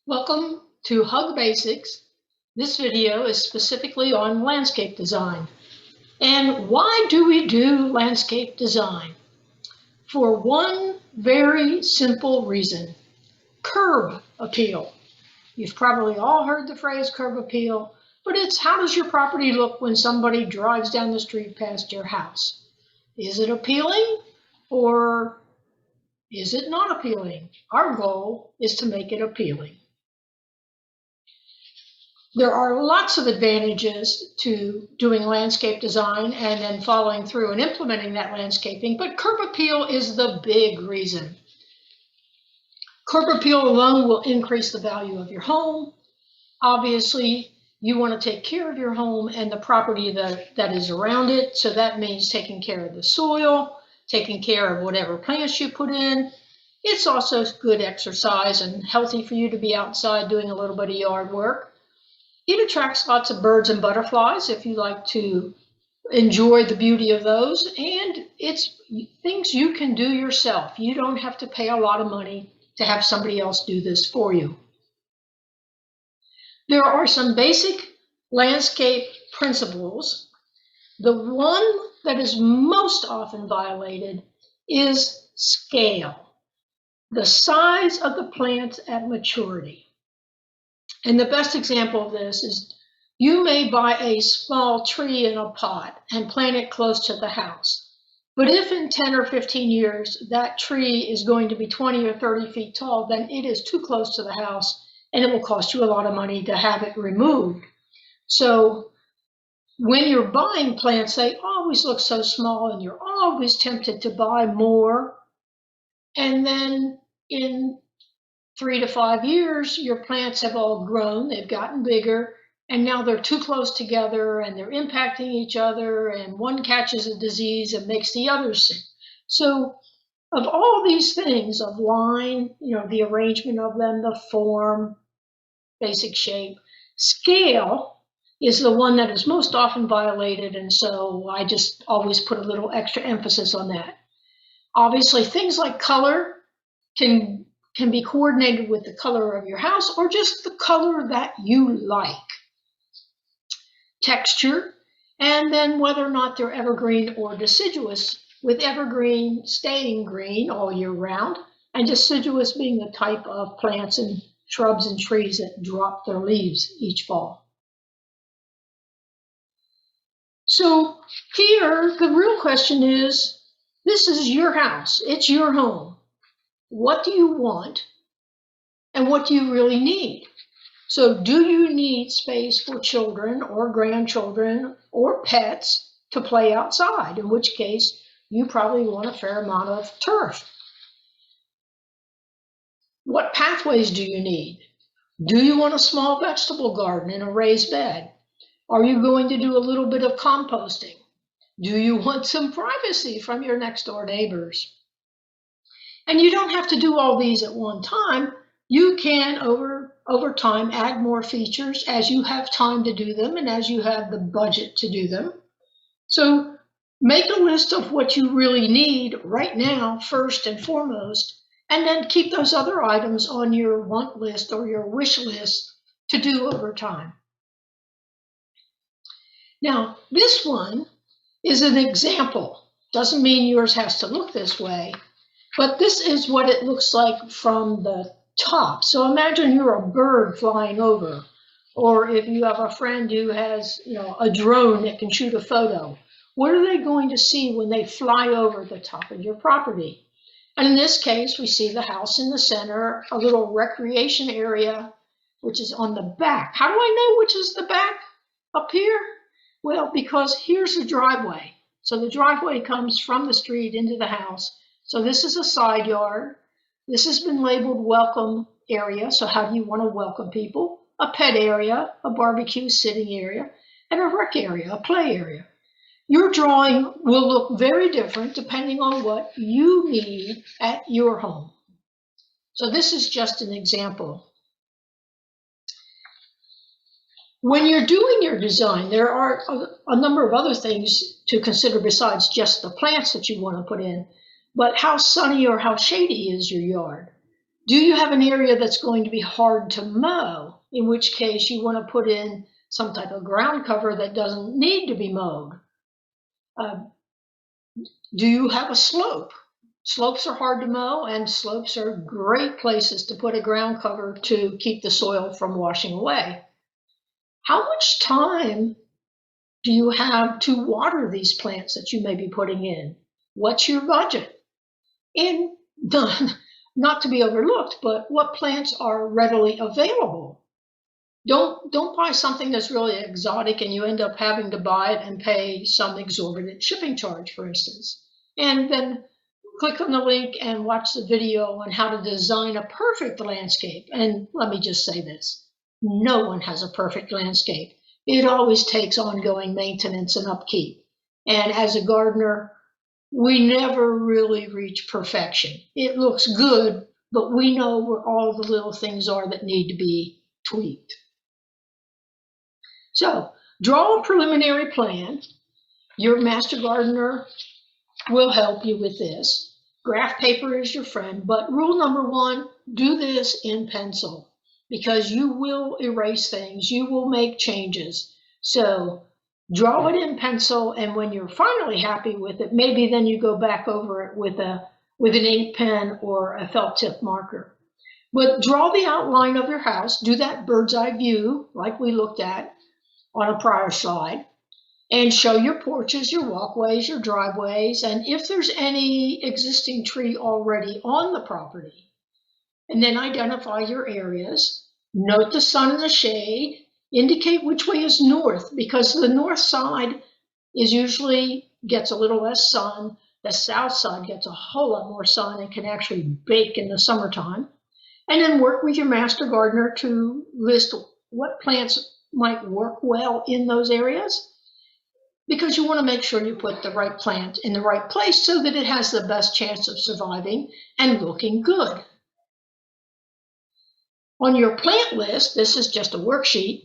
Welcome to Hug Basics. This video is specifically on landscape design. And why do we do landscape design? For one very simple reason: curb appeal. You've probably all heard the phrase curb appeal, but it's how does your property look when somebody drives down the street past your house? Is it appealing or is it not appealing? Our goal is to make it appealing. There are lots of advantages to doing landscape design and then following through and implementing that landscaping, but curb appeal is the big reason. Curb appeal alone will increase the value of your home. Obviously, you want to take care of your home and the property that is around it, so that means taking care of the soil, taking care of whatever plants you put in. It's also good exercise and healthy for you to be outside doing a little bit of yard work. It attracts lots of birds and butterflies if you like to enjoy the beauty of those, and it's things you can do yourself. You don't have to pay a lot of money to have somebody else do this for you. There are some basic landscape principles. The one that is most often violated is scale, the size of the plants at maturity. And the best example of this is you may buy a small tree in a pot and plant it close to the house. But if in 10 or 15 years that tree is going to be 20 or 30 feet tall, then it is too close to the house and it will cost you a lot of money to have it removed. So when you're buying plants, they always look so small and you're always tempted to buy more. And then in 3 to 5 years, your plants have all grown, they've gotten bigger, and now they're too close together and they're impacting each other, and one catches a disease and makes the other sick. So of all these things, of line, the arrangement of them, the form, basic shape, scale is the one that is most often violated, and so I just always put a little extra emphasis on that. Obviously, things like color can be coordinated with the color of your house or just the color that you like. Texture, and then whether or not they're evergreen or deciduous, with evergreen staying green all year round and deciduous being the type of plants and shrubs and trees that drop their leaves each fall. So here, the real question is, this is your house, it's your home. What do you want and what do you really need? So do you need space for children or grandchildren or pets to play outside, in which case you probably want a fair amount of turf? What pathways do you need? Do you want a small vegetable garden in a raised bed? Are you going to do a little bit of composting? Do you want some privacy from your next door neighbors? And you don't have to do all these at one time. You can, over time, add more features as you have time to do them and as you have the budget to do them. So make a list of what you really need right now, first and foremost, and then keep those other items on your want list or your wish list to do over time. Now, this one is an example. Doesn't mean yours has to look this way. But this is what it looks like from the top. So imagine you're a bird flying over, or if you have a friend who has, a drone that can shoot a photo. What are they going to see when they fly over the top of your property? And in this case, we see the house in the center, a little recreation area, which is on the back. How do I know which is the back up here? Well, because here's the driveway. So the driveway comes from the street into the house. So this is a side yard. This has been labeled welcome area. So how do you want to welcome people? A pet area, a barbecue sitting area, and a rec area, a play area. Your drawing will look very different depending on what you need at your home. So this is just an example. When you're doing your design, there are a number of other things to consider besides just the plants that you want to put in. But how sunny or how shady is your yard? Do you have an area that's going to be hard to mow, in which case you want to put in some type of ground cover that doesn't need to be mowed? Do you have a slope? Slopes are hard to mow, and slopes are great places to put a ground cover to keep the soil from washing away. How much time do you have to water these plants that you may be putting in? What's your budget? And not to be overlooked, but what plants are readily available? Don't buy something that's really exotic and you end up having to buy it and pay some exorbitant shipping charge, for instance. And then click on the link and watch the video on how to design a perfect landscape. And let me just say this, no one has a perfect landscape. It always takes ongoing maintenance and upkeep. And as a gardener, we never really reach perfection. It looks good, but we know where all the little things are that need to be tweaked. So draw a preliminary plan. Your master gardener will help you with this. Graph paper is your friend, but rule number one, do this in pencil because you will erase things, you will make changes. So draw it in pencil, and when you're finally happy with it, maybe then you go back over it with an ink pen or a felt tip marker. But draw the outline of your house, do that bird's eye view like we looked at on a prior slide, and show your porches, your walkways, your driveways, and if there's any existing tree already on the property. And then identify your areas, note the sun and the shade, indicate which way is north, because the north side is usually gets a little less sun, the south side gets a whole lot more sun and can actually bake in the summertime. And then work with your master gardener to list what plants might work well in those areas, because you want to make sure you put the right plant in the right place so that it has the best chance of surviving and looking good. On your plant list, this is just a worksheet,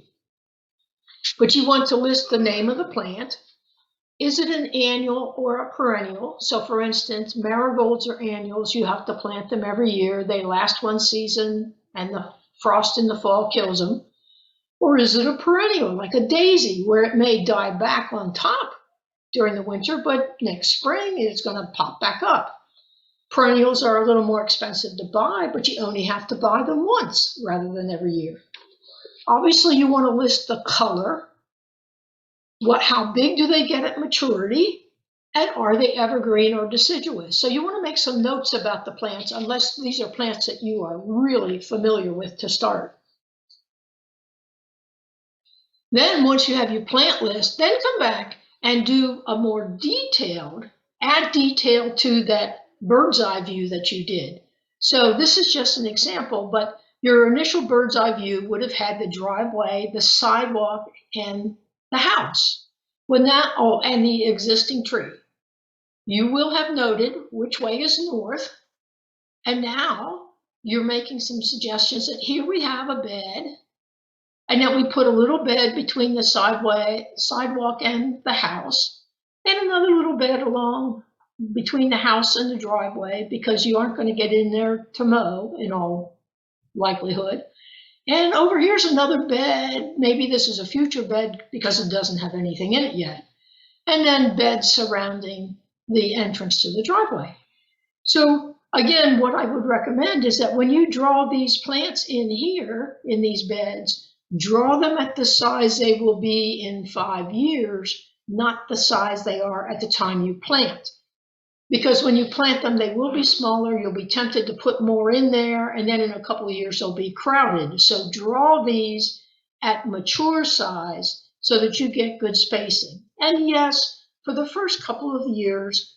but you want to list the name of the plant. Is it an annual or a perennial? So for instance, marigolds are annuals. You have to plant them every year. They last one season and the frost in the fall kills them. Or is it a perennial, like a daisy, where it may die back on top during the winter, but next spring it's going to pop back up? Perennials are a little more expensive to buy, but you only have to buy them once rather than every year. Obviously, you want to list the color, how big do they get at maturity, and are they evergreen or deciduous? So you want to make some notes about the plants, unless these are plants that you are really familiar with to start. Then once you have your plant list, then come back and do a more detailed, add detail to that bird's eye view that you did. So this is just an example, but your initial bird's eye view would have had the driveway, the sidewalk, and the house. And the existing tree. You will have noted which way is north, and now you're making some suggestions that here we have a bed, and then we put a little bed between the sidewalk and the house, and another little bed along between the house and the driveway, because you aren't going to get in there to mow in all likelihood. And over here's another bed. Maybe this is a future bed because it doesn't have anything in it yet. And then beds surrounding the entrance to the driveway. So again, what I would recommend is that when you draw these plants in here, in these beds, draw them at the size they will be in 5 years, not the size they are at the time you plant. Because when you plant them, they will be smaller. You'll be tempted to put more in there, and then in a couple of years, they'll be crowded. So draw these at mature size so that you get good spacing. And yes, for the first couple of years,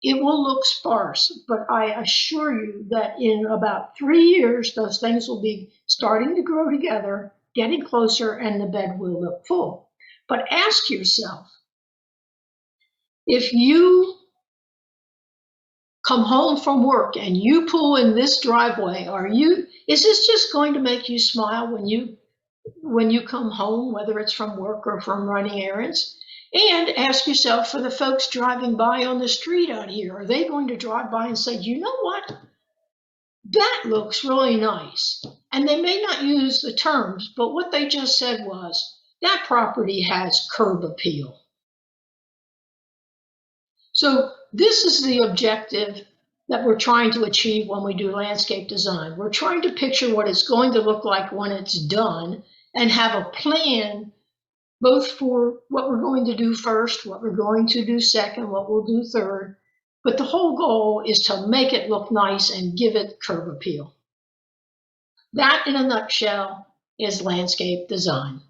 it will look sparse, but I assure you that in about 3 years, those things will be starting to grow together, getting closer, and the bed will look full. But ask yourself, if you come home from work and you pull in this driveway, is this just going to make you smile when you come home, whether it's from work or from running errands? And ask yourself, for the folks driving by on the street out here, are they going to drive by and say, you know what? that looks really nice. And they may not use the terms, but what they just said was, that property has curb appeal. So this is the objective that we're trying to achieve when we do landscape design. We're trying to picture what it's going to look like when it's done and have a plan both for what we're going to do first, what we're going to do second, what we'll do third. But the whole goal is to make it look nice and give it curb appeal. That, in a nutshell, is landscape design.